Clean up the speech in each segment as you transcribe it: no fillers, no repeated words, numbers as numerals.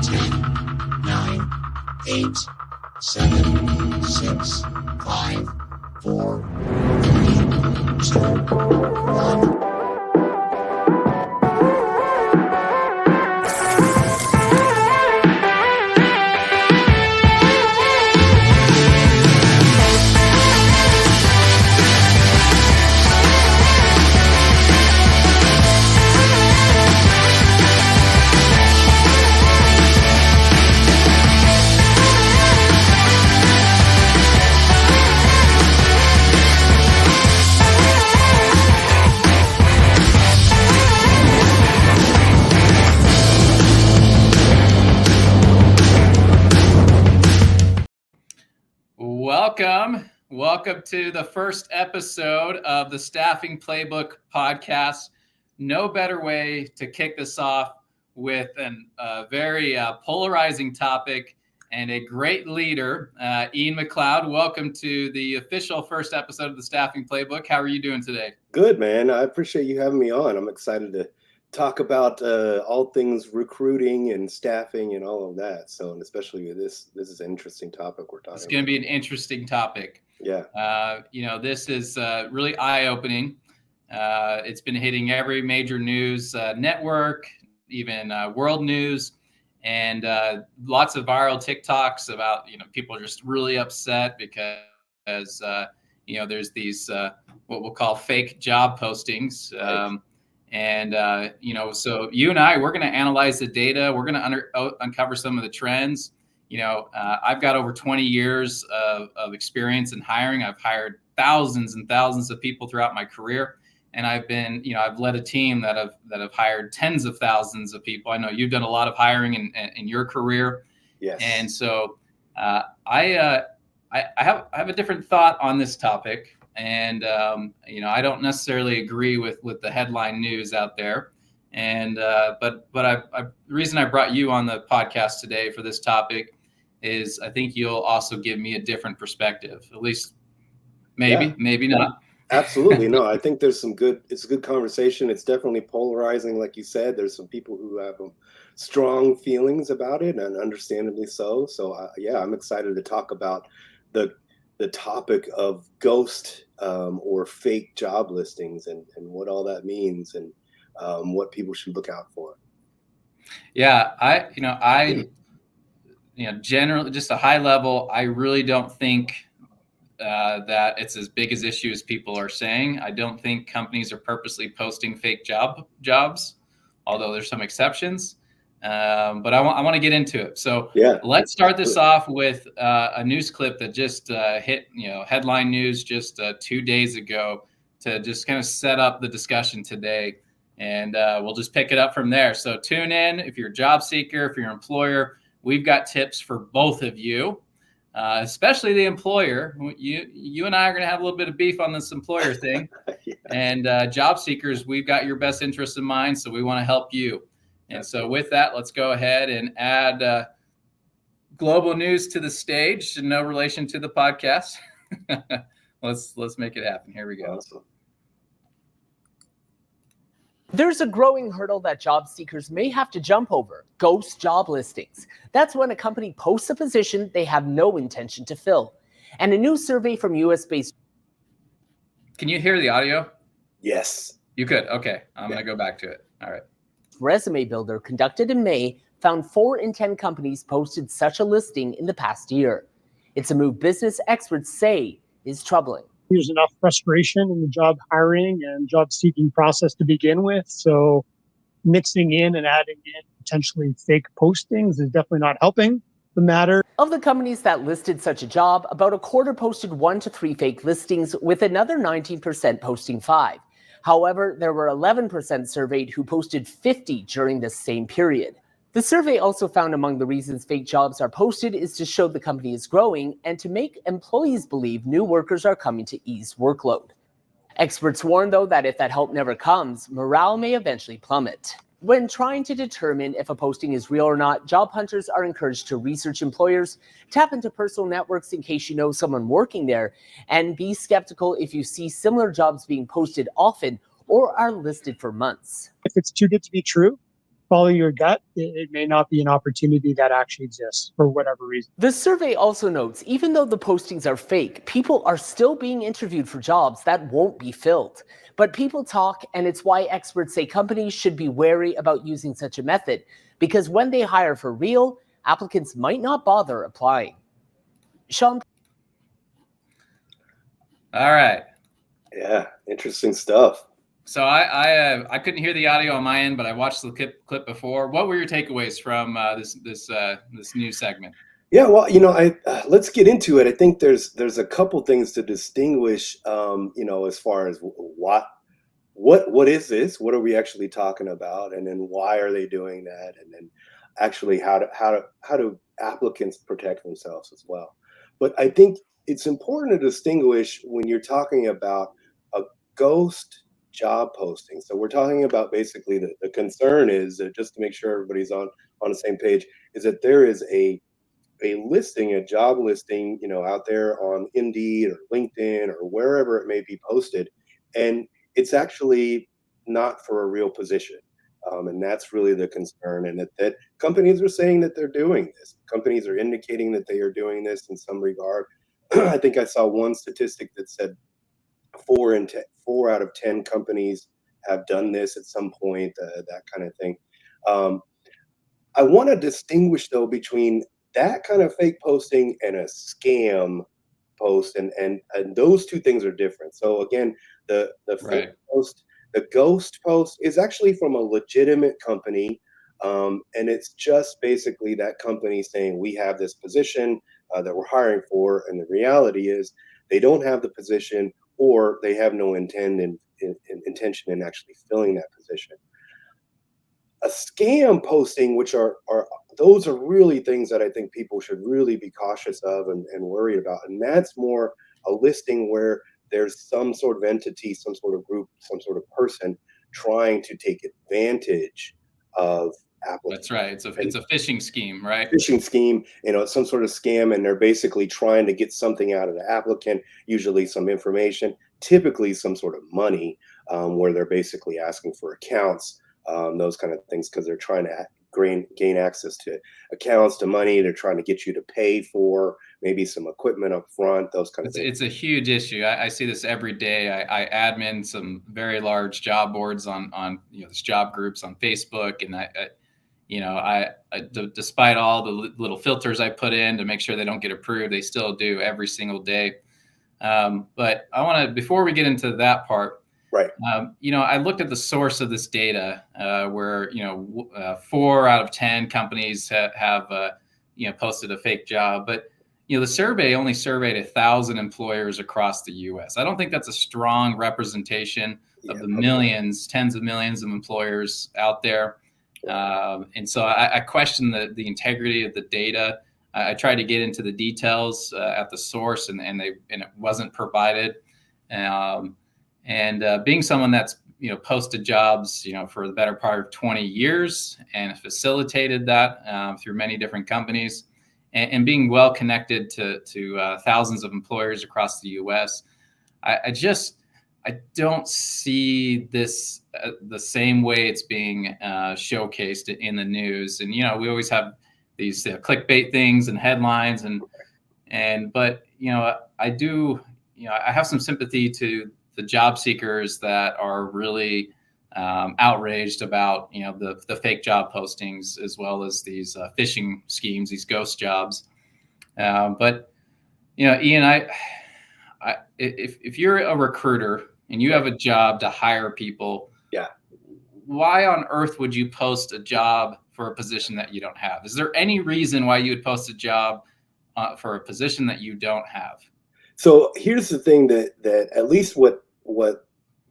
10, 9, 8, 7, 6, 5, 4, 3, 2, 1. Welcome to the first episode of the Staffing Playbook Podcast. No better way to kick this off with a very polarizing topic and a great leader, Ian McLeod. Welcome to the official first episode of the Staffing Playbook. How are you doing today? Good, man. I appreciate you having me on. I'm excited to talk about all things recruiting and staffing and all of that. So, and especially with this is an interesting topic we're talking about. It's going to be an interesting topic. Yeah. This is really eye-opening. It's been hitting every major news network, even world news, and lots of viral TikToks about, people are just really upset because, there's these what we'll call fake job postings. Right. So you and I, we're going to analyze the data. We're going to uncover some of the trends. I've got over 20 years of experience in hiring. I've hired thousands and thousands of people throughout my career. And I've led a team that have hired tens of thousands of people. I know you've done a lot of hiring in your career. Yes. And so I have a different thought on this topic. And, I don't necessarily agree with the headline news out there. And but the reason I brought you on the podcast today for this topic is I think you'll also give me a different perspective, at least maybe not. Absolutely. No, I think it's a good conversation. It's definitely polarizing. Like you said, there's some people who have strong feelings about it, and understandably so. So I'm excited to talk about the topic of ghost or fake job listings and what all that means and what people should look out for. Yeah, generally, just a high level, I really don't think that it's as big as issue as people are saying. I don't think companies are purposely posting fake jobs, although there's some exceptions. But I want to get into it. So let's start this off with a news clip that just hit headline news just 2 days ago to just kind of set up the discussion today. And we'll just pick it up from there. So tune in if you're a job seeker, if you're an employer. We've got tips for both of you, especially the employer. You and I are going to have a little bit of beef on this employer thing. Yeah. And job seekers, we've got your best interest in mind, so we want to help you. And so with that, let's go ahead and add global news to the stage, no relation to the podcast. Let's make it happen. Here we go. Awesome. There's a growing hurdle that job seekers may have to jump over: ghost job listings. That's when a company posts a position they have no intention to fill. And a new survey from US-based... Can you hear the audio? Yes. You could. Okay. I'm going to go back to it. All right. Resume Builder, conducted in May, found 4 in 10 companies posted such a listing in the past year. It's a move business experts say is troubling. There's enough frustration in the job hiring and job seeking process to begin with. So mixing in and adding in potentially fake postings is definitely not helping the matter. Of the companies that listed such a job, about a quarter posted 1 to 3 fake listings, with another 19% posting 5. However, there were 11% surveyed who posted 50 during the same period. The survey also found among the reasons fake jobs are posted is to show the company is growing and to make employees believe new workers are coming to ease workload. Experts warn, though, that if that help never comes, morale may eventually plummet. When trying to determine if a posting is real or not, job hunters are encouraged to research employers, tap into personal networks in case you know someone working there, and be skeptical if you see similar jobs being posted often or are listed for months. If it's too good to be true, follow your gut, it may not be an opportunity that actually exists for whatever reason. The survey also notes, even though the postings are fake, people are still being interviewed for jobs that won't be filled. But people talk, and it's why experts say companies should be wary about using such a method, because when they hire for real, applicants might not bother applying. Sean? All right. Yeah, interesting stuff. So I couldn't hear the audio on my end, but I watched the clip before. What were your takeaways from this new segment? Yeah, well, let's get into it. I think there's a couple things to distinguish, as far as what is this? What are we actually talking about? And then why are they doing that? And then actually how do applicants protect themselves as well? But I think it's important to distinguish when you're talking about a ghost job posting. So we're talking about basically the concern is that, just to make sure everybody's on the same page, is that there is a listing, a job listing, out there on Indeed or LinkedIn or wherever it may be posted, and it's actually not for a real position. And that's really the concern, and that companies are saying that they're doing this. Companies are indicating that they are doing this in some regard. I think I saw one statistic that said 4 out of 10 companies have done this at some point, that kind of thing. I want to distinguish, though, between that kind of fake posting and a scam post, and those two things are different. So again, the fake post, the ghost post, is actually from a legitimate company, and it's just basically that company saying, we have this position that we're hiring for, and the reality is they don't have the position, or they have no intention in actually filling that position. A scam posting, which are those are really things that I think people should really be cautious of and worried about. And that's more a listing where there's some sort of entity, some sort of group, some sort of person trying to take advantage of applicants. That's right. It's a phishing scheme, right? Phishing scheme, some sort of scam, and they're basically trying to get something out of the applicant, usually some information, typically some sort of money, where they're basically asking for accounts, those kind of things, because they're trying to gain access to accounts, to money. They're trying to get you to pay for maybe some equipment up front, those kind of things. It's a huge issue. I see this every day. I admin some very large job boards on these job groups on Facebook, and I despite all the little filters I put in to make sure they don't get approved, they still do every single day. But I want to, before we get into that part, right. I looked at the source of this data, where 4 out of 10 companies have posted a fake job, but the survey only surveyed 1,000 employers across the U.S. I don't think that's a strong representation of the millions, tens of millions of employers out there. And so I question the integrity of the data. I tried to get into the details at the source, and it wasn't provided. Being someone that's posted jobs for the better part of 20 years and facilitated that through many different companies, and being well connected to thousands of employers across the U.S., I don't see this the same way it's being showcased in the news. And we always have these clickbait things and headlines, but I do I have some sympathy to the job seekers that are really outraged about the fake job postings, as well as these phishing schemes, these ghost jobs. But Ian, if you're a recruiter and you have a job to hire people, why on earth would you post a job for a position that you don't have? Is there any reason why you would post a job for a position that you don't have? So here's the thing, that at least what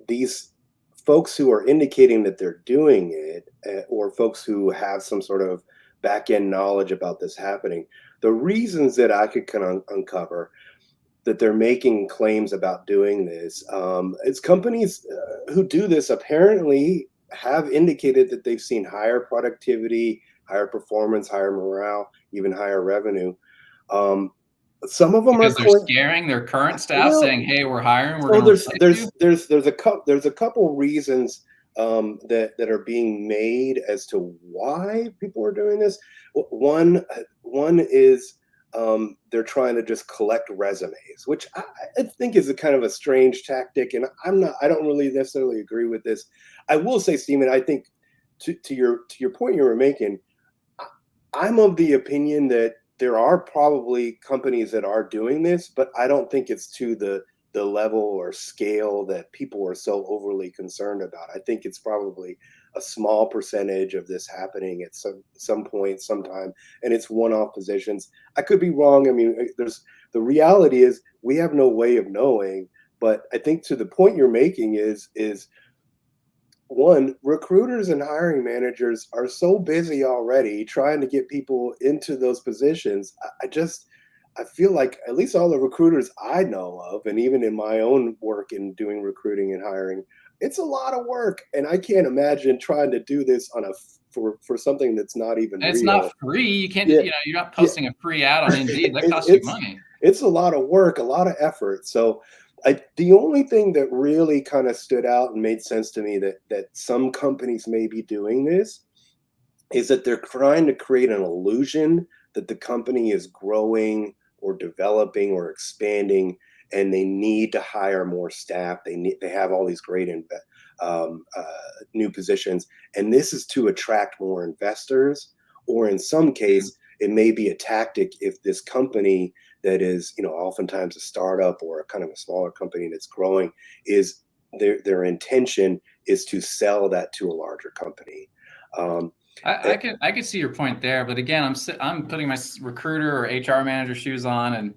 these folks who are indicating that they're doing it, or folks who have some sort of back end knowledge about this happening, the reasons that I could kind of uncover that they're making claims about doing this, it's companies who do this apparently have indicated that they've seen higher productivity, higher performance, higher morale, even higher revenue. Some of them because they're scaring their current staff, saying, "Hey, we're hiring." We're there's a couple reasons that are being made as to why people are doing this. One is they're trying to just collect resumes, which I think is a kind of a strange tactic, and I don't really necessarily agree with this. I will say, Stephen, I think to your point you were making, I'm of the opinion that there are probably companies that are doing this, but I don't think it's to the level or scale that people are so overly concerned about. I think it's probably a small percentage of this happening at some point, sometime, and it's one-off positions. I could be wrong. I mean, the reality is we have no way of knowing, but I think to the point you're making is one, recruiters and hiring managers are so busy already trying to get people into those positions. I feel like at least all the recruiters I know of, and even in my own work in doing recruiting and hiring, it's a lot of work. And I can't imagine trying to do this for something that's not even It's real. not free. You can't, Yeah. you're not posting a free ad on Indeed. That costs you money. It's a lot of work, a lot of effort. So the only thing that really kind of stood out and made sense to me that some companies may be doing this is that they're trying to create an illusion that the company is growing or developing or expanding, and they need to hire more staff. They have all these great new positions, and this is to attract more investors, or in some case, it may be a tactic if this company that is, oftentimes a startup or a kind of a smaller company that's growing, is their intention is to sell that to a larger company. I could see your point there, but again, I'm putting my recruiter or HR manager shoes on, and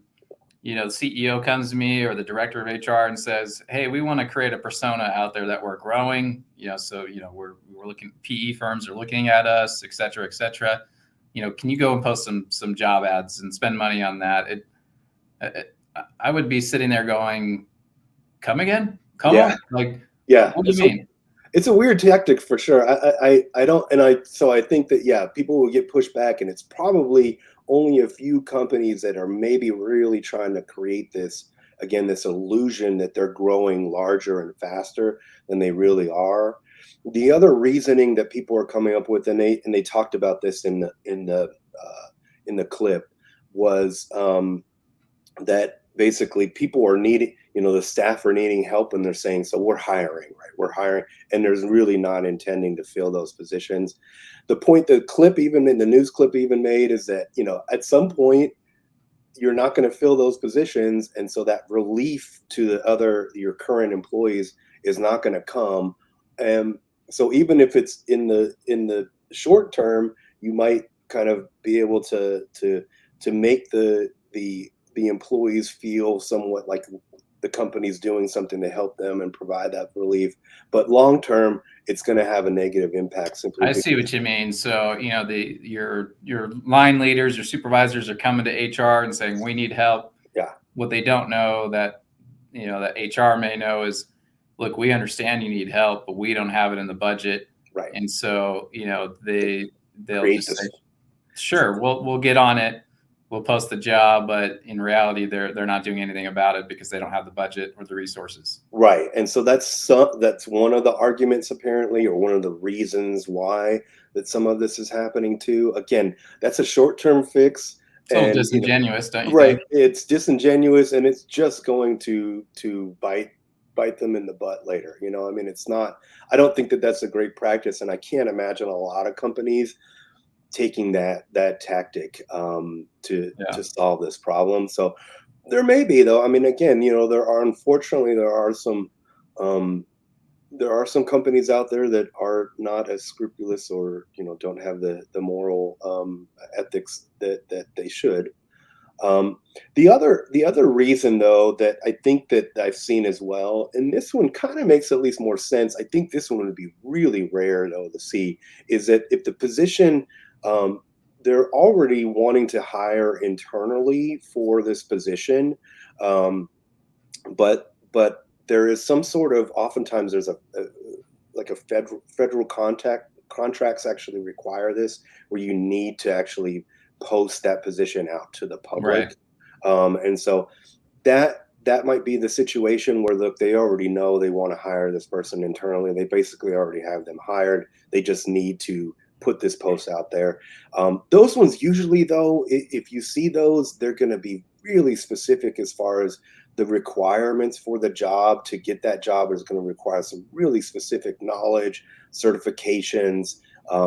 the CEO comes to me or the director of HR and says, "Hey, we want to create a persona out there that we're growing. So we're looking, PE firms are looking at us, et cetera, et cetera. Can you go and post some job ads and spend money on that?" I would be sitting there going, "Come again? Come on!" Like, yeah. What do you mean? It's a weird tactic for sure. So I think that, people will get pushed back, and it's probably only a few companies that are maybe really trying to create this illusion that they're growing larger and faster than they really are. The other reasoning that people are coming up with, and they talked about this in the clip, was that basically people are needing, the staff are needing help, and they're saying, so we're hiring, right? We're hiring, and there's really not intending to fill those positions. The point the news clip even made is that, at some point you're not going to fill those positions. And so that relief to your current employees is not going to come. And so even if it's in the short term, you might kind of be able to make the employees feel somewhat like the company's doing something to help them and provide that relief. But long term, it's going to have a negative impact. Simply, I see what you mean. So your line leaders, your supervisors are coming to HR and saying, "We need help." Yeah. What they don't know that that HR may know is, look, we understand you need help, but we don't have it in the budget. Right. And so they'll Create just say, "Sure, we'll get on it. We'll post the job," but in reality, they're not doing anything about it because they don't have the budget or the resources. Right, and so that's one of the arguments, apparently, or one of the reasons why that some of this is happening too. Again, that's a short-term fix. It's a little disingenuous, don't you right, think? it's disingenuous, and it's just going to bite them in the butt later. I mean, it's not. I don't think that that's a great practice, and I can't imagine a lot of companies taking that tactic to solve this problem. So there may be, though. I mean, again, unfortunately there are some companies out there that are not as scrupulous, or don't have the moral ethics that they should. The other reason, though, that I think that I've seen as well, and this one kind of makes at least more sense. I think this one would be really rare, though, to see, is that if the position, they're already wanting to hire internally for this position, but there is some sort of, oftentimes there's a federal contracts actually require this, where you need to actually post that position out to the public. Right. And so that that might be the situation where, look, they already know they want to hire this person internally. They basically already have them hired. They just need to put this post out there. Those ones usually, though, if you see those, they're going to be really specific as far as the requirements for the job. To get that job is going to require some really specific knowledge, certifications,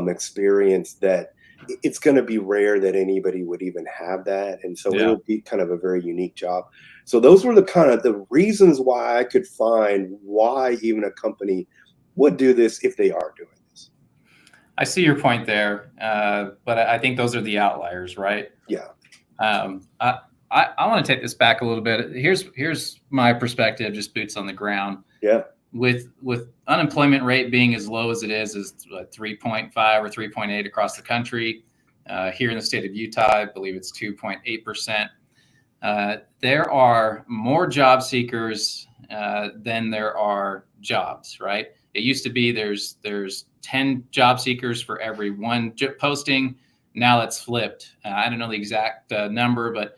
experience, that it's going to be rare that anybody would even have that. And so Yeah. it'll be kind of a very unique job. So those were the kind of the reasons why I could find why even a company would do this if they are doing this. I see your point there, but I think those are the outliers, right? Yeah. I want to take this back a little bit. Here's my perspective, just boots on the ground. Yeah. With unemployment rate being as low as it is 3.5 or 3.8 across the country. Here in the state of Utah, I believe it's 2.8%. There are more job seekers than there are jobs, right? It used to be there's 10 job seekers for every one posting. Now it's flipped. I don't know the exact number, but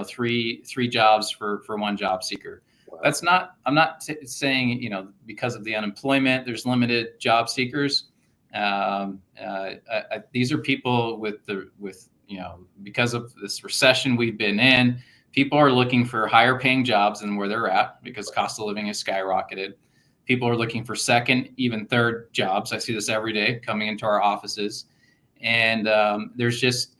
three jobs for one job seeker. Wow. That's not. I'm not saying because of the unemployment, there's limited job seekers. These are people with because of this recession we've been in. People are looking for higher paying jobs than where they're at because cost of living has skyrocketed. People are looking for second, even third jobs. I see this every day coming into our offices, and there's just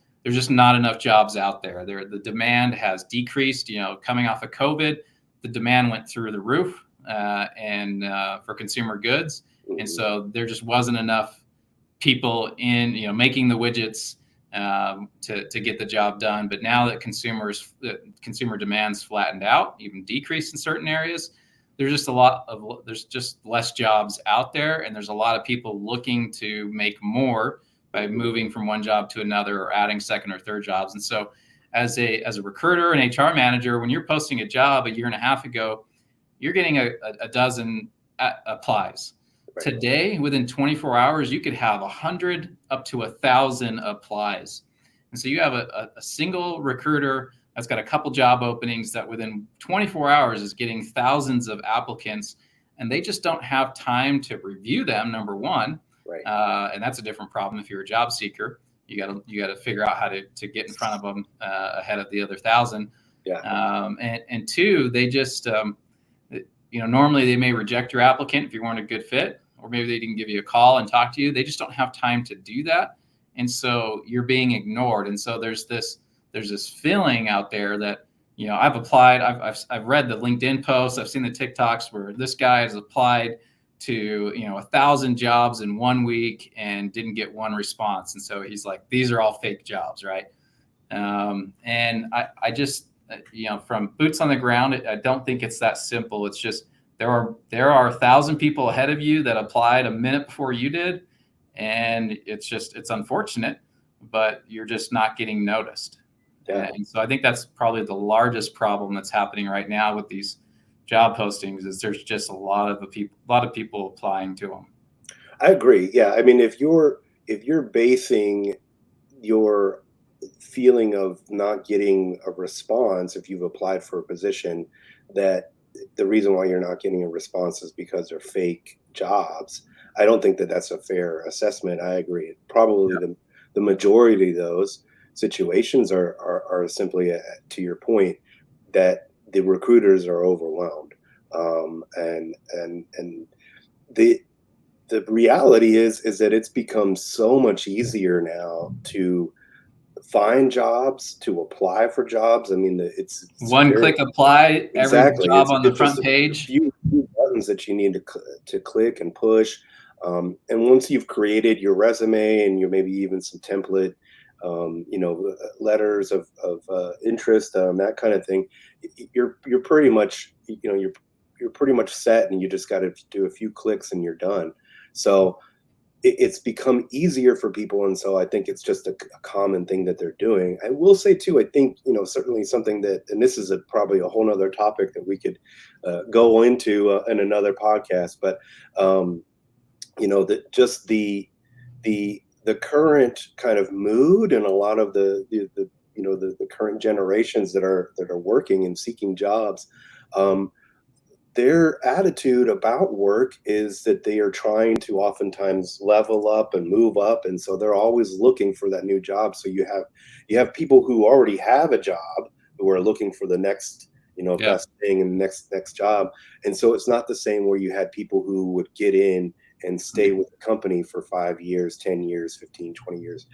not enough jobs out there. The demand has decreased. Coming off of COVID, the demand went through the roof, and for consumer goods, and so there just wasn't enough people in making the widgets to get the job done. But now that consumer demand's flattened out, even decreased in certain areas, there's just less jobs out there, and there's a lot of people looking to make more by moving from one job to another or adding second or third jobs. And so as a recruiter and HR manager, when you're posting a job a year and a half ago, you're getting a dozen applies. Right. Today, within 24 hours, you could have 100 up to 1,000 applies. And so you have a single recruiter that's got a couple job openings that within 24 hours is getting thousands of applicants, and they just don't have time to review them, number one. Right. And that's a different problem if you're a job seeker. You got to figure out how to get in front of them ahead of the other 1,000. Yeah. And two, they just normally they may reject your applicant if you weren't a good fit, or maybe they didn't give you a call and talk to you. They just don't have time to do that, and so you're being ignored. And so there's this feeling out there that I've applied. I've read the LinkedIn posts. I've seen the TikToks where this guy has applied to 1,000 jobs in 1 week and didn't get one response. And so he's like, these are all fake jobs, right? And I just from boots on the ground, I don't think it's that simple. It's just there are 1,000 people ahead of you that applied a minute before you did, and it's unfortunate, but you're just not getting noticed. Yeah. And so I think that's probably the largest problem that's happening right now with these job postings is there's just a lot of people applying to them. I agree. Yeah. I mean, if you're basing your feeling of not getting a response, if you've applied for a position, that the reason why you're not getting a response is because they're fake jobs, I don't think that that's a fair assessment. I agree. Probably the majority of those situations are simply, to your point, that the recruiters are overwhelmed. And the reality is that it's become so much easier now to find jobs, to apply for jobs. I mean, it's one click apply, exactly. Every job on the front page. A few buttons that you need to click and push. And once you've created your resume and maybe even some template, letters of interest, that kind of thing, you're pretty much, you're pretty much set, and you just got to do a few clicks and you're done. So it's become easier for people. And so I think it's just a common thing that they're doing. I will say too, I think, certainly something that, and this is probably a whole nother topic that we could go into in another podcast, but that just the current kind of mood and a lot of the current generations that are working and seeking jobs, Their attitude about work is that they are trying to oftentimes level up and move up, and so they're always looking for that new job. So you have people who already have a job who are looking for the next, Yeah. best thing and next job. And so it's not the same where you had people who would get in and stay with the company for 5 years, 10 years, 15, 20 years,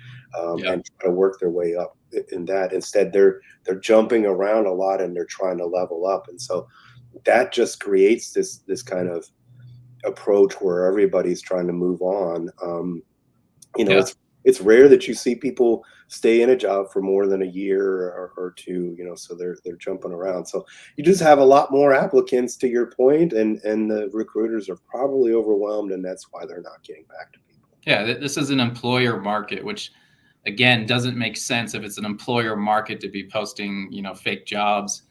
Yeah. and try to work their way up in that. Instead, they're jumping around a lot and they're trying to level up. And so that just creates this kind of approach where everybody's trying to move on. Yeah. It's rare that you see people stay in a job for more than a year or two, so they're jumping around. So you just have a lot more applicants, to your point, and the recruiters are probably overwhelmed, and that's why they're not getting back to people. Yeah. This is an employer market, which again doesn't make sense if it's an employer market to be posting, fake jobs.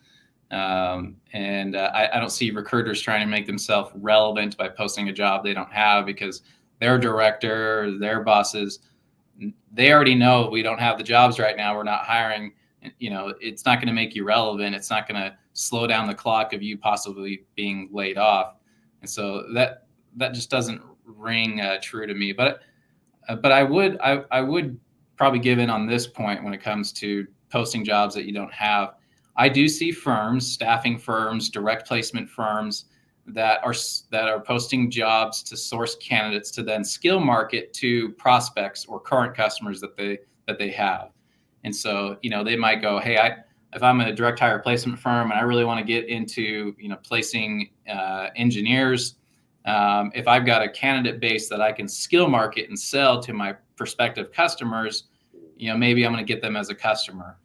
And I don't see recruiters trying to make themselves relevant by posting a job they don't have, because their director, their bosses, they already know we don't have the jobs right now. We're not hiring. It's not going to make you relevant. It's not going to slow down the clock of you possibly being laid off. And so that just doesn't ring true to me. But I would probably give in on this point when it comes to posting jobs that you don't have. I do see firms, staffing firms, direct placement firms that are posting jobs to source candidates to then skill market to prospects or current customers that they have. And so, they might go, hey, if I'm a direct hire placement firm and I really want to get into, placing engineers, if I've got a candidate base that I can skill market and sell to my prospective customers, maybe I'm going to get them as a customer.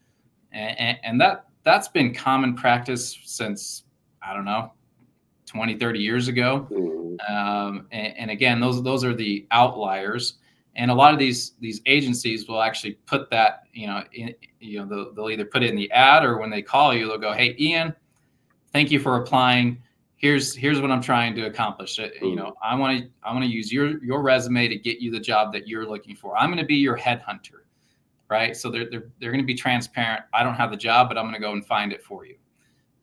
And that's been common practice since, I don't know, 20, 30 years ago. And again, those are the outliers. And a lot of these agencies will actually put that, they'll either put it in the ad, or when they call you, they'll go, hey, Ian, thank you for applying. Here's what I'm trying to accomplish. I want to use your resume to get you the job that you're looking for. I'm going to be your headhunter. Right. So they're going to be transparent. I don't have the job, but I'm going to go and find it for you.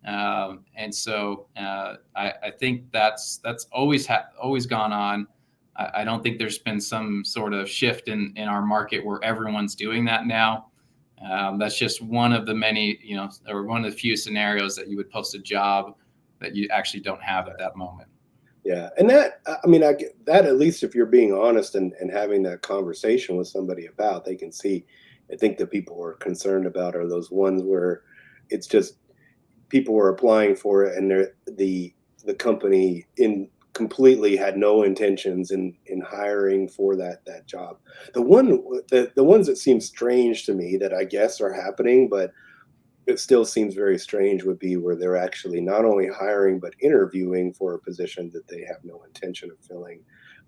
And so I think that's always gone on. I don't think there's been some sort of shift in our market where everyone's doing that now. That's just one of the many, or one of the few scenarios that you would post a job that you actually don't have at that moment. Yeah. And that, I get that, at least if you're being honest and having that conversation with somebody about, they can see. I think that people are concerned about are those ones where it's just people were applying for it and the company completely had no intentions in hiring for that job. The ones that seem strange to me that I guess are happening, but it still seems very strange, would be where they're actually not only hiring but interviewing for a position that they have no intention of filling.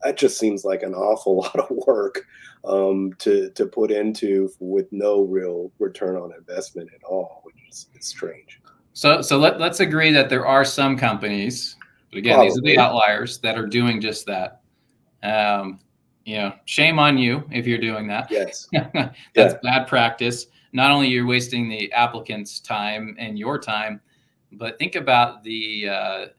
That just seems like an awful lot of work to put into with no real return on investment at all, which is strange. So let's agree that there are some companies, but again, These are the outliers that are doing just that. Shame on you if you're doing that. Yes. That's bad practice. Not only you're wasting the applicant's time and your time, but think about the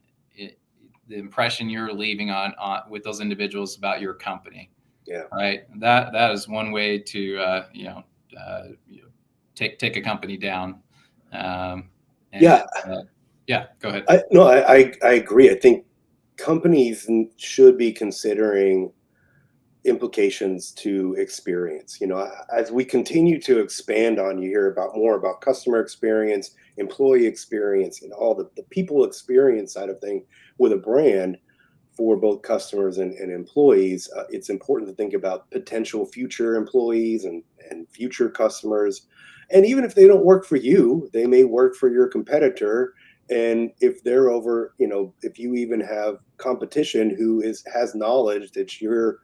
impression you're leaving on with those individuals about your company. Yeah. Right. That is one way to take a company down. Go ahead. I agree. I think companies should be considering implications to experience. As we continue to expand on, you hear more about customer experience, employee experience, and all the people experience side of thing with a brand for both customers and employees. It's important to think about potential future employees and future customers. And even if they don't work for you, they may work for your competitor. And if they're over, if you even have competition who has knowledge that you're,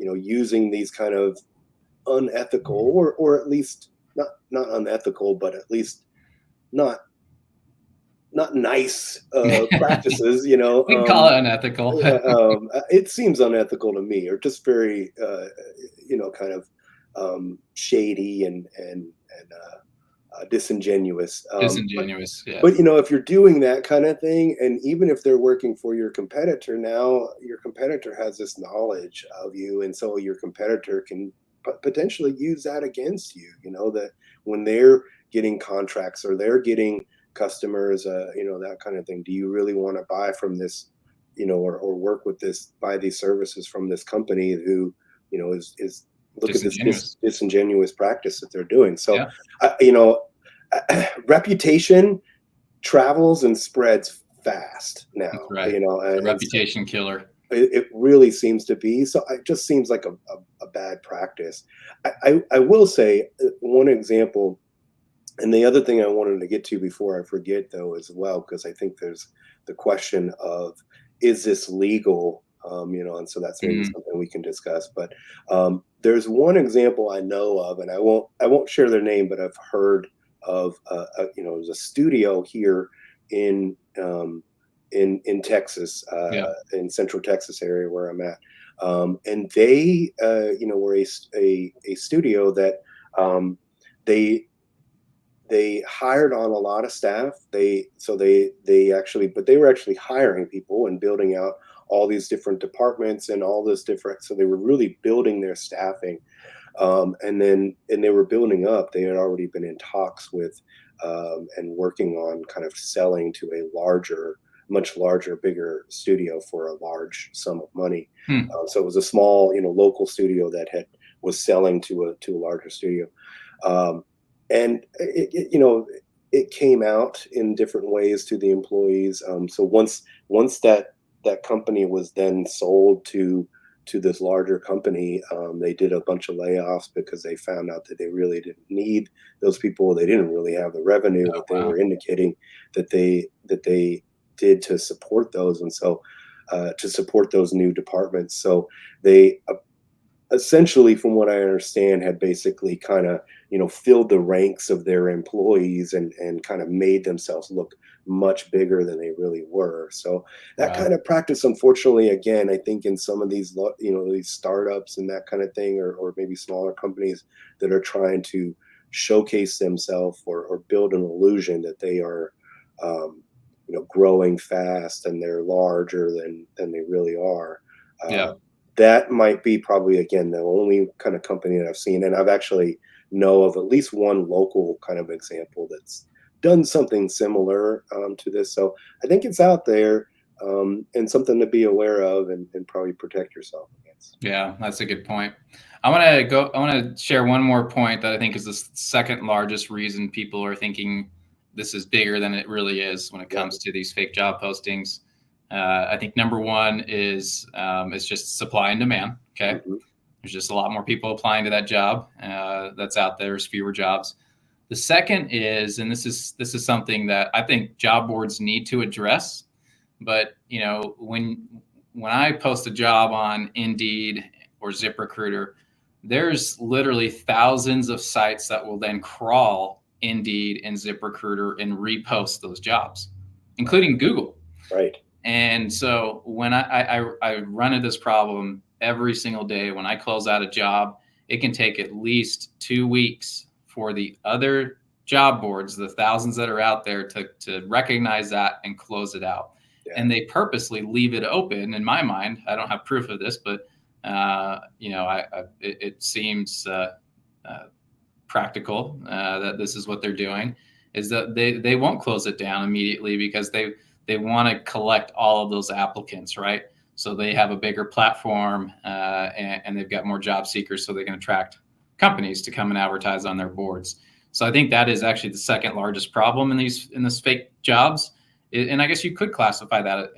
using these kind of unethical or at least not unethical, but at least not nice practices, we can call it unethical. It seems unethical to me, or just very, kind of shady and disingenuous. Disingenuous. Yeah. But if you're doing that kind of thing, and even if they're working for your competitor, now your competitor has this knowledge of you, and so your competitor can potentially use that against you. That when they're getting contracts or they're getting customers, that kind of thing. Do you really want to buy from this, or work with buy these services from this company who, is look at this disingenuous practice that they're doing. So, reputation travels and spreads fast now. That's right. A reputation killer. It really seems to be. So it just seems like a bad practice. I will say one example, and the other thing I wanted to get to before I forget, though, as well, because I think there's the question of, is this legal? And so that's maybe something we can discuss. But there's one example I know of, and I won't share their name, but I've heard of there's a studio here in Texas, in Central Texas area where I'm at, and they were a studio that they hired on a lot of staff. They were actually hiring people and building out all these different departments and all this different. So they were really building their staffing. And they were building up. They had already been in talks with and working on kind of selling to a much larger, bigger studio for a large sum of money. So it was a small, local studio that was selling to a larger studio. And it came out in different ways to the employees. So once that company was then sold to this larger company, they did a bunch of layoffs because they found out that they really didn't need those people. They didn't really have the revenue that they were indicating that they did to support those, and so to support those new departments. So they essentially, from what I understand, had basically kind of filled the ranks of their employees and kind of made themselves look much bigger than they really were. So that kind of practice, unfortunately, again, I think in some of these these startups and that kind of thing, or maybe smaller companies that are trying to showcase themselves or build an illusion that they are growing fast and they're larger than they really are. That might be probably, again, the only kind of company that I've seen. And I've actually know of at least one local kind of example that's done something similar to this. So I think it's out there and something to be aware of and probably protect yourself against. Yeah, that's a good point. I want to share one more point that I think is the second largest reason people are thinking this is bigger than it really is when it comes to these fake job postings. I think number one is it's just supply and demand. Okay. There's just a lot more people applying to that job that's out there. There's fewer jobs. The second is, and this is something that I think job boards need to address, but when I post a job on Indeed or ZipRecruiter, there's literally thousands of sites that will then crawl Indeed and ZipRecruiter and repost those jobs, including Google. Right. And so when I run into this problem every single day, when I close out a job, it can take at least 2 weeks for the other job boards, the thousands that are out there, to recognize that and close it out. Yeah. And they purposely leave it open. In my mind, I don't have proof of this, but it seems practical that this is what they're doing, is that they won't close it down immediately because they want to collect all of those applicants, right? So they have a bigger platform and they've got more job seekers, so they can attract companies to come and advertise on their boards. So I think that is actually the second largest problem in this fake jobs. And I guess you could classify that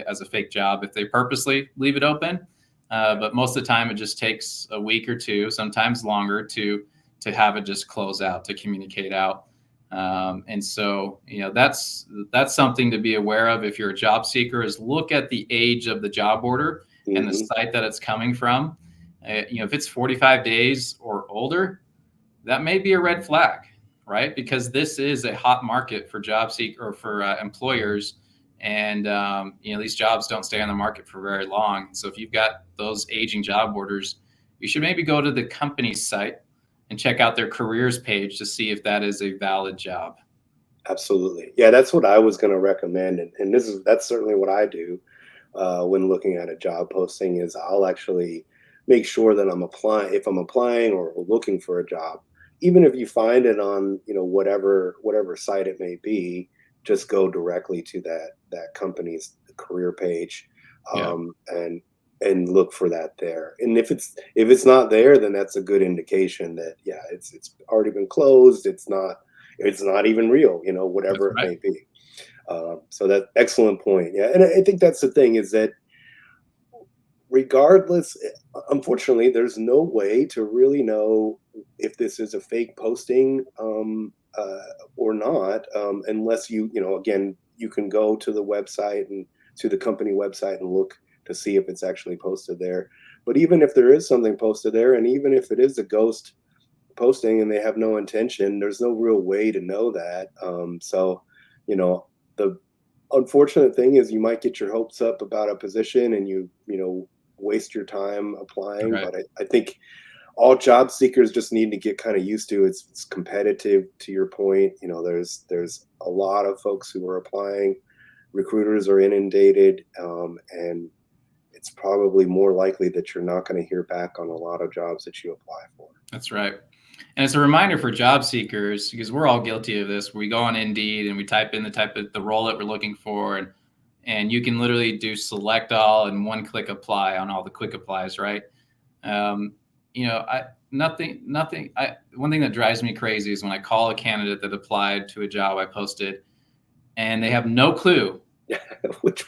as a fake job if they purposely leave it open. But most of the time it just takes a week or two, sometimes longer, to have it just close out, to communicate out. And so, that's something to be aware of if you're a job seeker, is look at the age of the job order and the site that it's coming from. If it's 45 days or older, that may be a red flag, right? Because this is a hot market for job seeker or for employers. And, these jobs don't stay on the market for very long. So if you've got those aging job orders, you should maybe go to the company's site and check out their careers page to see if that is a valid job. Absolutely. Yeah, that's what I was going to recommend. And that's certainly what I do when looking at a job posting is I'll actually make sure that if I'm applying or looking for a job, even if you find it on, whatever site it may be, just go directly to that company's career page, Yeah. And look for that there. And if it's not there, then that's a good indication that, yeah, it's already been closed. It's not even real, whatever That's it may be. So that's excellent point. Yeah. And I think that's the thing is that regardless, unfortunately, there's no way to really know if this is a fake posting or not, unless again, you can go to the website and to the company website and look to see if it's actually posted there. But even if there is something posted there, and even if it is a ghost posting and they have no intention, there's no real way to know that. So, the unfortunate thing is you might get your hopes up about a position and you waste your time applying. Right. But I think all job seekers just need to get kind of used to it's competitive. To your point, there's a lot of folks who are applying. Recruiters are inundated, and it's probably more likely that you're not going to hear back on a lot of jobs that you apply for. That's right. And it's a reminder for job seekers, because we're all guilty of this. We go on Indeed and we type in the role that we're looking for, and you can literally do select all and one click apply on all the quick applies, right? One thing that drives me crazy is when I call a candidate that applied to a job I posted and they have no clue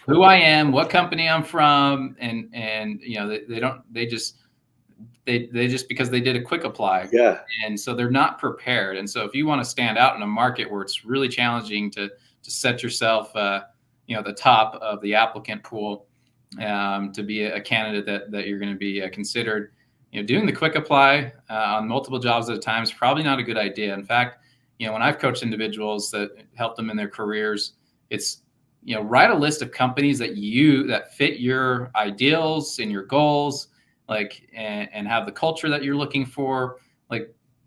who I am, what company I'm from, and they just because they did a quick apply. Yeah. And so they're not prepared. And so if you want to stand out in a market where it's really challenging to set yourself, the top of the applicant pool, to be a candidate that you're going to be considered, doing the quick apply on multiple jobs at a time is probably not a good idea. In fact, when I've coached individuals that help them in their careers, it's, write a list of companies that fit your ideals and your goals, and have the culture that you're looking for.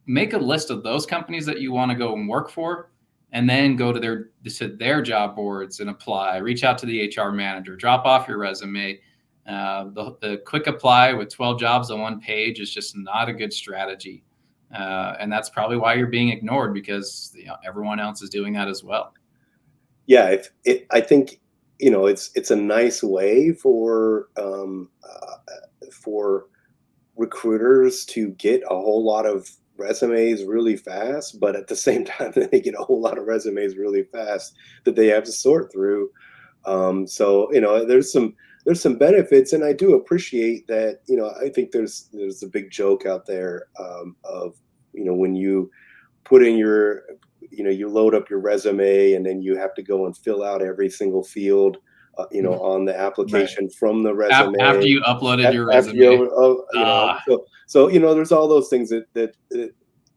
Make a list of those companies that you want to go and work for, and then go to their job boards and apply. Reach out to the HR manager, drop off your resume. The quick apply with 12 jobs on one page is just not a good strategy. And that's probably why you're being ignored, because everyone else is doing that as well. Yeah, I think it's a nice way for recruiters to get a whole lot of resumes really fast, but at the same time they get a whole lot of resumes really fast that they have to sort through. So there's some benefits, and I do appreciate that. I think there's a big joke out there of when you put in you load up your resume and then you have to go and fill out every single field on the application, right, from the resume after you uploaded your resume. So there's all those things that the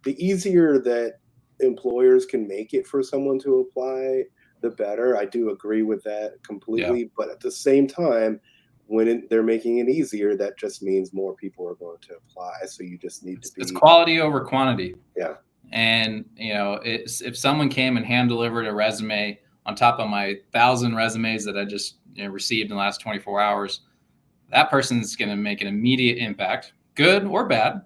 easier that employers can make it for someone to apply, the better. I do agree with that completely. Yeah. But at the same time, when they're making it easier, that just means more people are going to apply. So you just need to be. It's quality over quantity. Yeah. And if someone came and hand delivered a resume on top of my 1,000 resumes that I just received in the last 24 hours, that person's going to make an immediate impact, good or bad.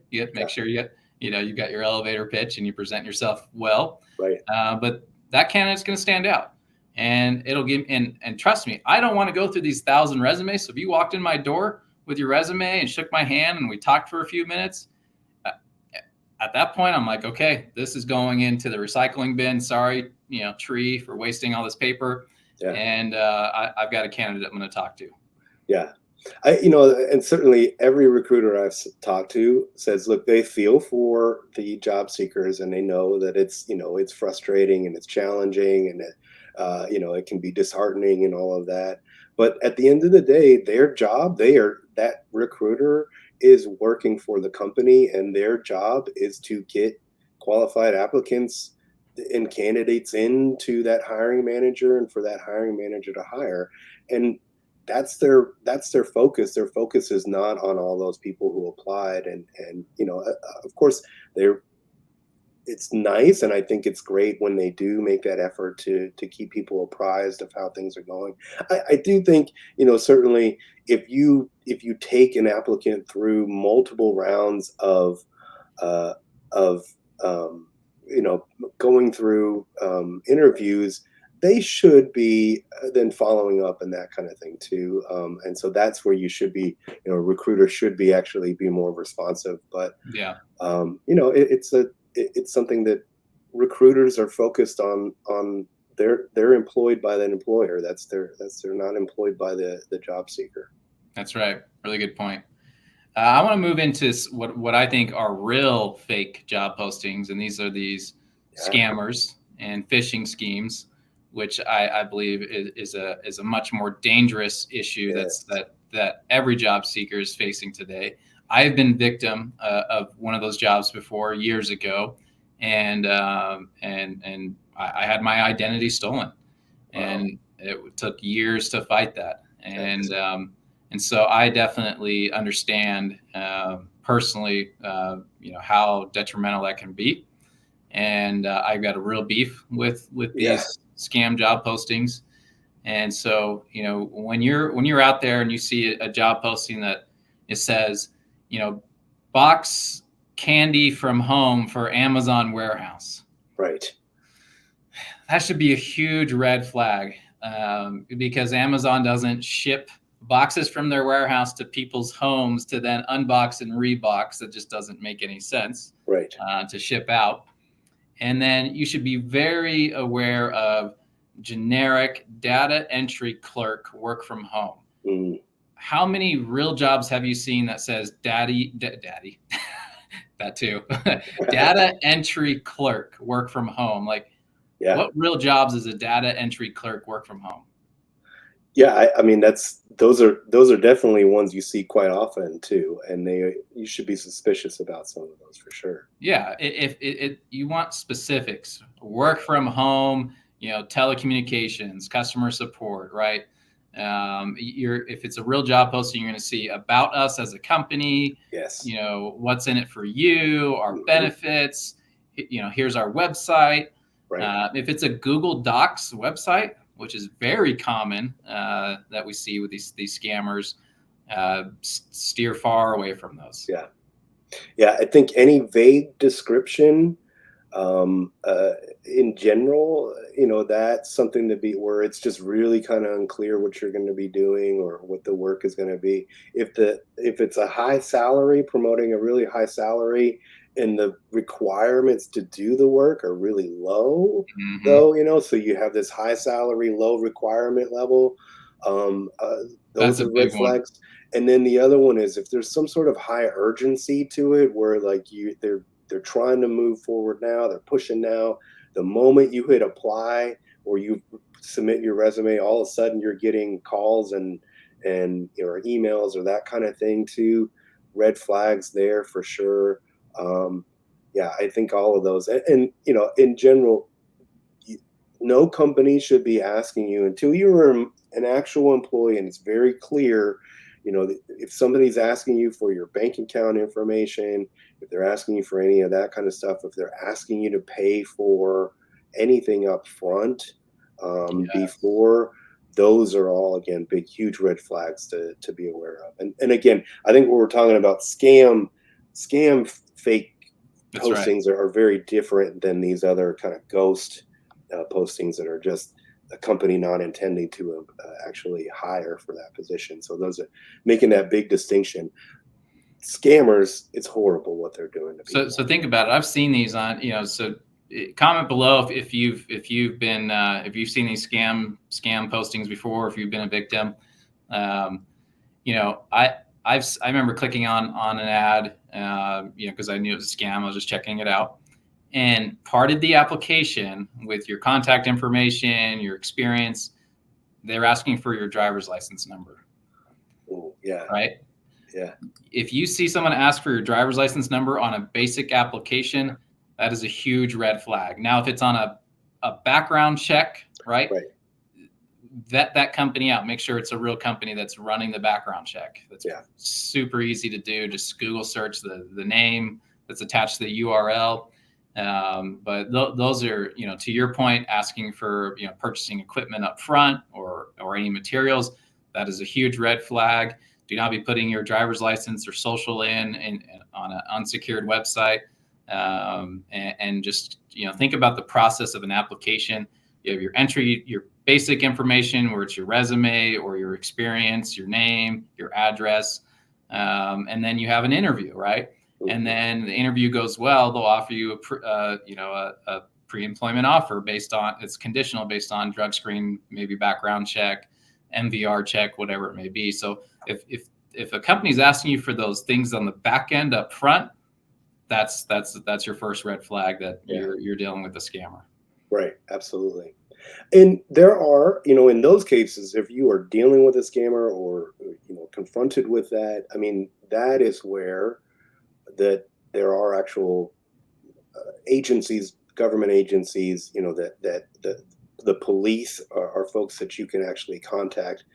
You have to make sure you got your elevator pitch and you present yourself well. Right. But that candidate's going to stand out, and it'll give. And trust me, I don't want to go through these 1,000 resumes. So if you walked in my door with your resume and shook my hand and we talked for a few minutes, at that point, I'm like, okay, this is going into the recycling bin. Sorry, tree, for wasting all this paper. Yeah. And I've got a candidate I'm going to talk to. Yeah. And certainly every recruiter I've talked to says, look, they feel for the job seekers, and they know that it's frustrating and it's challenging, and it can be disheartening and all of that. But at the end of the day, their job, that recruiter is working for the company, and their job is to get qualified applicants and candidates into that hiring manager, and for that hiring manager to hire. And that's their focus. Their focus is not on all those people who applied, and of course it's nice, and I think it's great when they do make that effort to keep people apprised of how things are going. I do think, certainly if you take an applicant through multiple rounds of uh, of going through interviews, they should be then following up and that kind of thing too. And so that's where you should be, recruiters should be actually be more responsive. But Yeah. It's something that recruiters are focused on. They're employed by that employer. They're not employed by the job seeker. That's right. Really good point. I want to move into what I think are real fake job postings, and these are these scammers and phishing schemes, which I believe is a much more dangerous issue. Yes. that every job seeker is facing today. I've been victim of one of those jobs before years ago, and I had my identity stolen, and it took years to fight that. And so I definitely understand personally, how detrimental that can be. And I've got a real beef with these scam job postings. And so, when you're out there and you see a job posting that it says, box candy from home for Amazon warehouse. Right. That should be a huge red flag, because Amazon doesn't ship boxes from their warehouse to people's homes to then unbox and rebox. That just doesn't make any sense. Right. To ship out. And then you should be very aware of generic data entry clerk work from home. Mm. How many real jobs have you seen that says daddy, that too, data entry clerk work from home? Like, what real jobs is a data entry clerk work from home? Yeah, I mean those are definitely ones you see quite often too, and you should be suspicious about some of those for sure. Yeah, if you want specifics, work from home, telecommunications, customer support, right? If it's a real job posting, you're going to see about us as a company. Yes. What's in it for you, our benefits. Here's our website. Right. If it's a Google Docs website, which is very common that we see with these scammers, steer far away from those. Yeah. I think any vague description, in general, that's something to be where it's just really kind of unclear what you're going to be doing or what the work is going to be. If it's a high salary, promoting a really high salary, and the requirements to do the work are really low, though, so you have this high salary, low requirement level. Those are red flags. And then the other one is if there's some sort of high urgency to it, where like they're trying to move forward now, they're pushing now. The moment you hit apply or you submit your resume, all of a sudden you're getting calls and or emails or that kind of thing too. Red flags there for sure. I think all of those, and in general, no company should be asking you until you're an actual employee and it's very clear, if somebody's asking you for your bank account information, if they're asking you for any of that kind of stuff, if they're asking you to pay for anything up front, before, those are all, again, big, huge red flags to be aware of. And again, I think what we're talking about, scam fake postings are very different than these other kind of ghost postings that are just a company not intending to actually hire for that position. So those are making that big distinction. Scammers, it's horrible what they're doing to people. So think about it. I've seen these on, so comment below if you've seen these scam postings before, if you've been a victim. I remember clicking on an ad, because I knew it was a scam. I was just checking it out. And part of the application with your contact information, your experience, they're asking for your driver's license number. Oh, yeah. Right? Yeah. If you see someone ask for your driver's license number on a basic application, that is a huge red flag. Now, if it's on a background check, right? vet that company out. Make sure it's a real company that's running the background check. That's super easy to do. Just Google search the name that's attached to the URL. But those are, to your point, asking for, purchasing equipment up front or any materials. That is a huge red flag. Do not be putting your driver's license or social in on an unsecured website. And just, think about the process of an application. You have your entry, your basic information, where it's your resume or your experience, your name, your address. And then you have an interview, right? And then the interview goes well, they'll offer you a pre-employment offer it's conditional based on drug screen, maybe background check, MVR check, whatever it may be. So if a company's asking you for those things on the back end up front, that's your first red flag that you're dealing with a scammer. Right. Absolutely. And there are, in those cases, if you are dealing with a scammer or, confronted with that, I mean, that is where that there are actual agencies, government agencies, that the police are folks that you can actually contact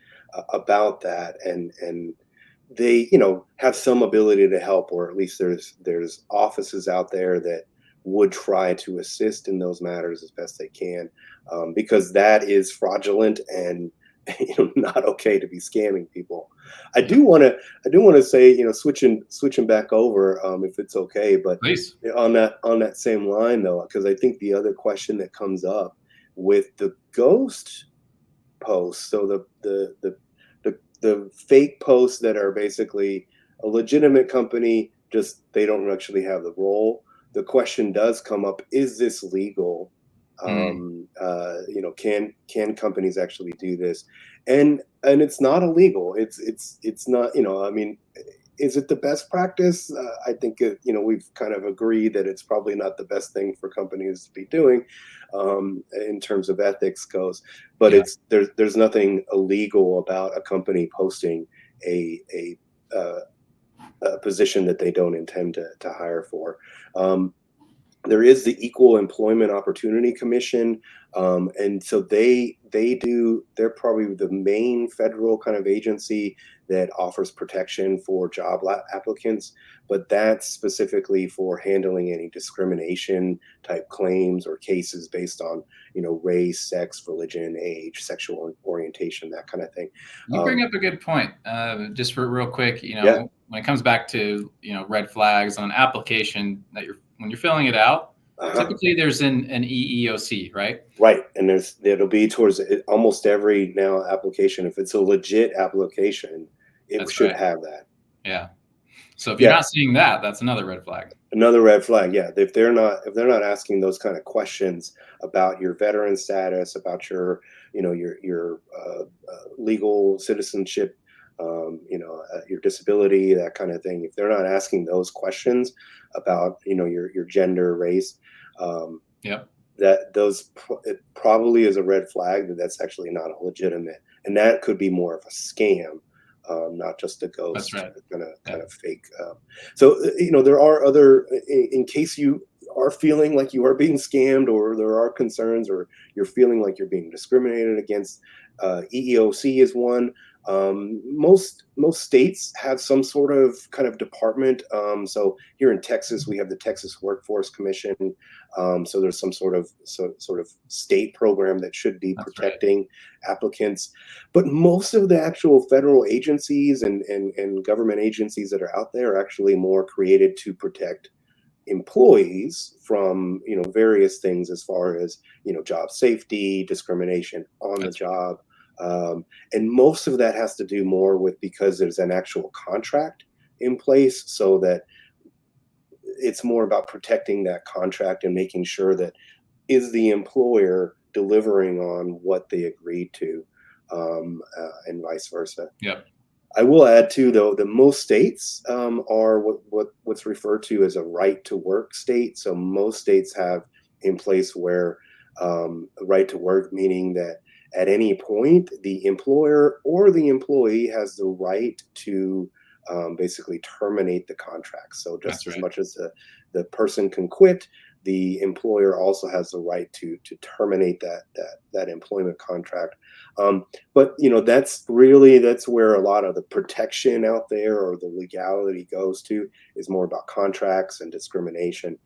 about that, and they have some ability to help, or at least there's offices out there that would try to assist in those matters as best they can, because that is fraudulent and not okay to be scamming people. I do want to say, switching back over, if it's okay, but please. on that same line though, because I think the other question that comes up with the ghost posts, so the fake posts that are basically a legitimate company, just they don't actually have the role. The question does come up: is this legal? Can companies actually do this? And it's not illegal. It's not. I mean, is it the best practice? I think we've kind of agreed that it's probably not the best thing for companies to be doing, in terms of ethics goes. But there's nothing illegal about a company posting a position that they don't intend to hire for. There is the Equal Employment Opportunity Commission, and so they're probably the main federal kind of agency that offers protection for job applicants, but that's specifically for handling any discrimination type claims or cases based on race, sex, religion, age, sexual orientation, that kind of thing. You bring up a good point. Just for real quick, when it comes back to red flags on an application that when you're filling it out, typically there's an EEOC, right? Right, and it'll be towards almost every now application. If it's a legit application, it should have that. Yeah. So if you're not seeing that, that's another red flag. Another red flag, yeah. If they're not asking those kind of questions about your veteran status, about your legal citizenship, your disability, that kind of thing. If they're not asking those questions about your gender, race, it probably is a red flag that's actually not legitimate, and that could be more of a scam, not just a ghost. That's right. kind of fake. So there are other, in case you are feeling like you are being scammed, or there are concerns, or you're feeling like you're being discriminated against. EEOC is one. Most states have some sort of kind of department. So here in Texas, we have the Texas Workforce Commission. So there's some sort of state program that should be protecting applicants. But most of the actual federal agencies and government agencies that are out there are actually more created to protect employees from various things, as far as job safety, discrimination on the job. And most of that has to do more with, because there's an actual contract in place, so that it's more about protecting that contract and making sure that is the employer delivering on what they agreed to, and vice versa. Yeah. I will add too, though, that most states are what's referred to as a right to work state. So most states have in place where right to work, meaning that at any point, the employer or the employee has the right to basically terminate the contract. So just as much as the person can quit, the employer also has the right to terminate that employment contract. But that's where a lot of the protection out there or the legality goes to, is more about contracts and discrimination.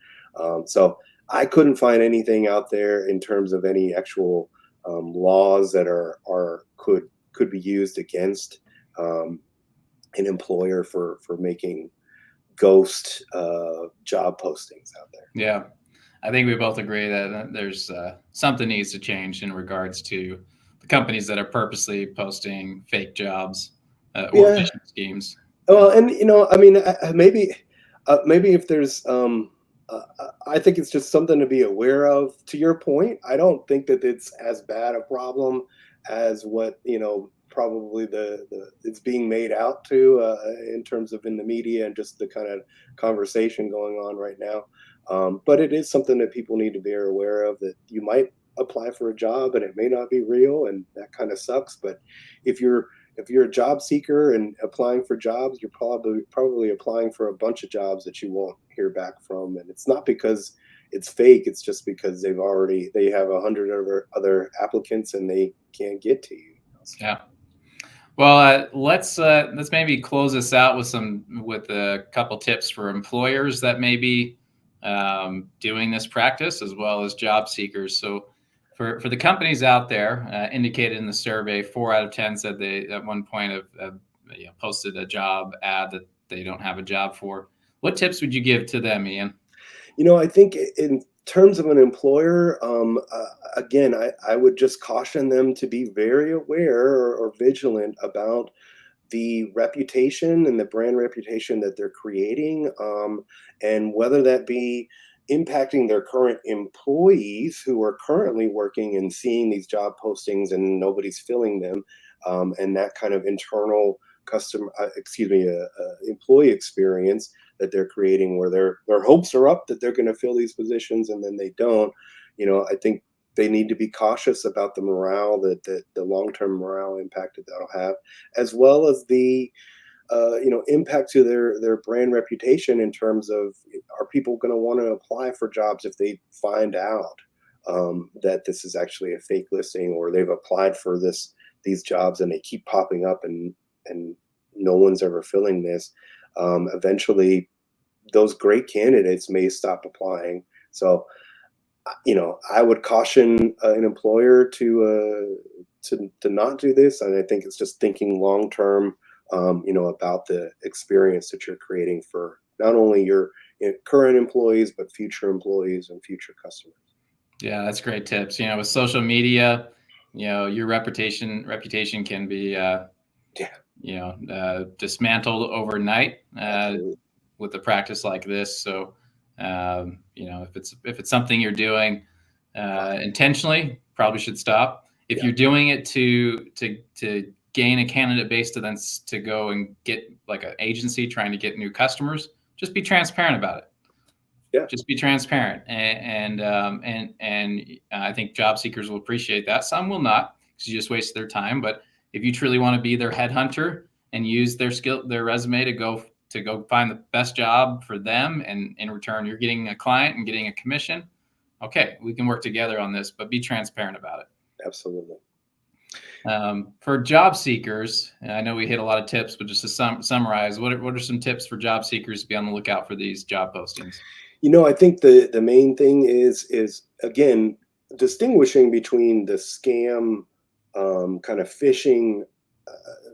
So I couldn't find anything out there in terms of any actual laws that could be used against an employer for making ghost job postings out there. Yeah, I think we both agree that there's something needs to change in regards to the companies that are purposely posting fake jobs or Yeah. phishing schemes. Well, and I mean, maybe if there's, I think it's just something to be aware of. To your point, I don't think that it's as bad a problem as what probably the it's being made out to in terms of in the media and just the kind of conversation going on right now. But it is something that people need to be aware of, that you might apply for a job and it may not be real, and that kind of sucks. But if you're a job seeker and applying for jobs, you're probably applying for a bunch of jobs that you won't hear back from. And it's not because it's fake. It's just because they have 100 other applicants and they can't get to you. Yeah. Well, let's maybe close this out with a couple tips for employers that may be doing this practice, as well as job seekers. So for the companies out there, indicated in the survey, 4 out of 10 said they at one point have posted a job ad that they don't have a job for. What tips would you give to them, Ian? I think in terms of an employer, again, I would just caution them to be very aware or vigilant about the reputation and the brand reputation that they're creating, and whether that be impacting their current employees who are currently working and seeing these job postings and nobody's filling them, and that kind of internal employee experience that they're creating, where their hopes are up that they're going to fill these positions and then they don't. I think they need to be cautious about the morale, the long-term morale impact that that'll have, as well as the impact to their brand reputation, in terms of, are people going to want to apply for jobs if they find out that this is actually a fake listing, or they've applied for these jobs and they keep popping up and no one's ever filling this. Eventually those great candidates may stop applying. So I would caution an employer to not do this. And I think it's just thinking long term, about the experience that you're creating for not only your current employees, but future employees and future customers. Yeah, that's great tips. With social media, your reputation can be dismantled overnight with a practice like this. So if it's something you're doing intentionally, probably should stop. If you're doing it to gain a candidate base to go and get, like an agency trying to get new customers, just be transparent about it. Yeah. Just be transparent, and I think job seekers will appreciate that. Some will not, because you just waste their time. But if you truly want to be their headhunter and use their resume to go find the best job for them, and in return you're getting a client and getting a commission, okay, we can work together on this. But be transparent about it. Absolutely. For job seekers, and I know we hit a lot of tips, but just to summarize, what are some tips for job seekers to be on the lookout for these job postings? I think the main thing is again, distinguishing between the scam, kind of phishing,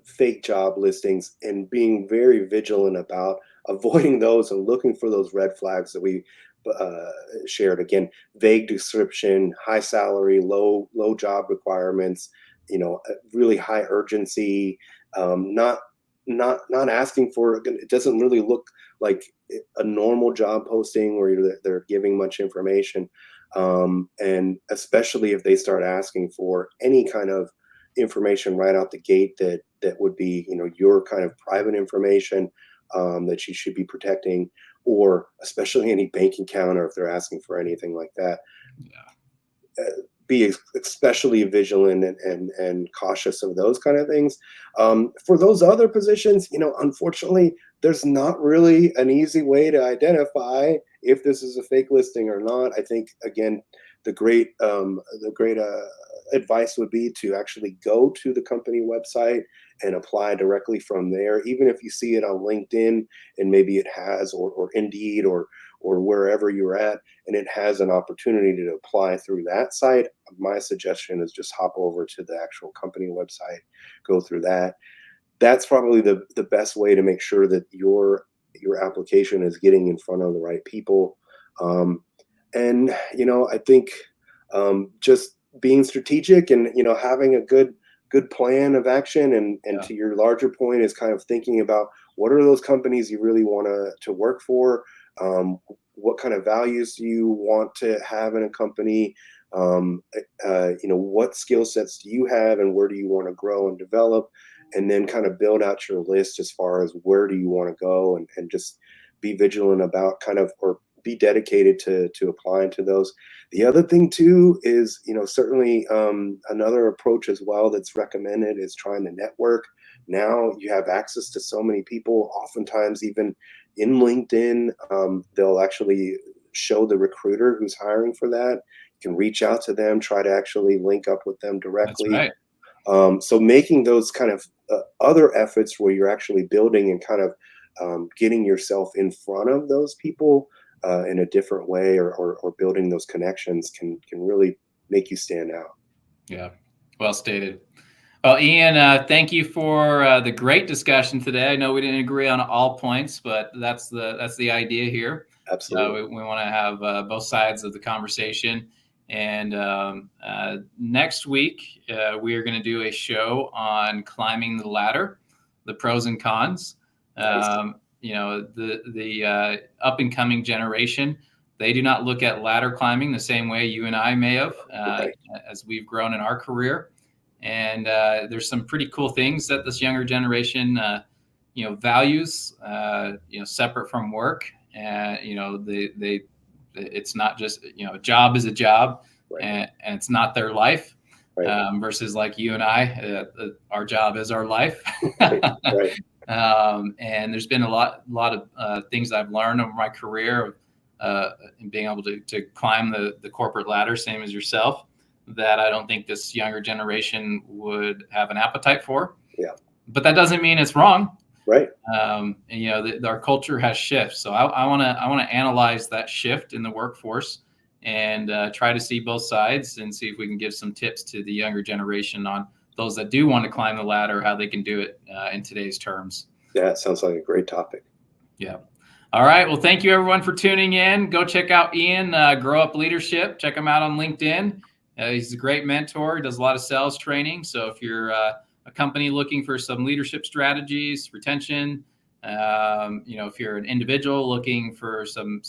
fake job listings, and being very vigilant about avoiding those and looking for those red flags that we shared. Again, vague description, high salary, low job requirements, really high urgency, not asking for, it doesn't really look like a normal job posting where they're giving much information. And especially if they start asking for any kind of information right out the gate that would be, your kind of private information that you should be protecting, or especially any bank account, or if they're asking for anything like that. Yeah. Be especially vigilant and cautious of those kind of things. For those other positions, unfortunately, there's not really an easy way to identify if this is a fake listing or not. I think, again, the great advice would be to actually go to the company website and apply directly from there. Even if you see it on LinkedIn and maybe it has, or Indeed, or wherever you're at, and it has an opportunity to apply through that site, my suggestion is just hop over to the actual company website, go through that. That's probably the best way to make sure that your application is getting in front of the right people. And I think just being strategic and having a good plan of action, and to your larger point is kind of thinking about what are those companies you really want to work for. What kind of values do you want to have in a company? What skill sets do you have, and where do you want to grow and develop? And then kind of build out your list as far as where do you want to go, and just be vigilant about or be dedicated to applying to those. The other thing too is, certainly another approach as well that's recommended is trying to network. Now you have access to so many people. Oftentimes, even in LinkedIn, they'll actually show the recruiter who's hiring for that. You can reach out to them, try to actually link up with them directly. That's right. So making those kind of other efforts where you're actually building and kind of getting yourself in front of those people in a different way, or building those connections can really make you stand out. Yeah, well stated. Well, Ian, thank you for the great discussion today. I know we didn't agree on all points, but that's the idea here. Absolutely. We want to have both sides of the conversation. And next week, we are going to do a show on climbing the ladder, the pros and cons. Nice. The up and coming generation, they do not look at ladder climbing the same way you and I may have Right. as we've grown in our career. And there's some pretty cool things that this younger generation, values, separate from work. It's not just, a job is a job, Right. and it's not their life. Right. Versus like you and I, our job is our life. Right. And there's been a lot of things I've learned over my career in being able to climb the corporate ladder, same as yourself, that I don't think this younger generation would have an appetite for. Yeah. But that doesn't mean it's wrong. Right. Our culture has shifted. So I want to analyze that shift in the workforce and try to see both sides and see if we can give some tips to the younger generation on those that do want to climb the ladder, how they can do it in today's terms. Yeah, it sounds like a great topic. Yeah. All right. Well, thank you everyone for tuning in. Go check out Ian, Grow Up Leadership. Check him out on LinkedIn. He's a great mentor. He does a lot of sales training. So if you're a company looking for some leadership strategies, retention, if you're an individual looking for some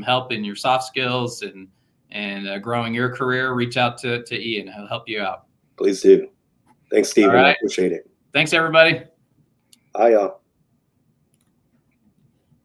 help in your soft skills and growing your career, reach out to Ian. He'll help you out. Please do. Thanks, Stephen. All right. I appreciate it. Thanks, everybody. Bye, y'all.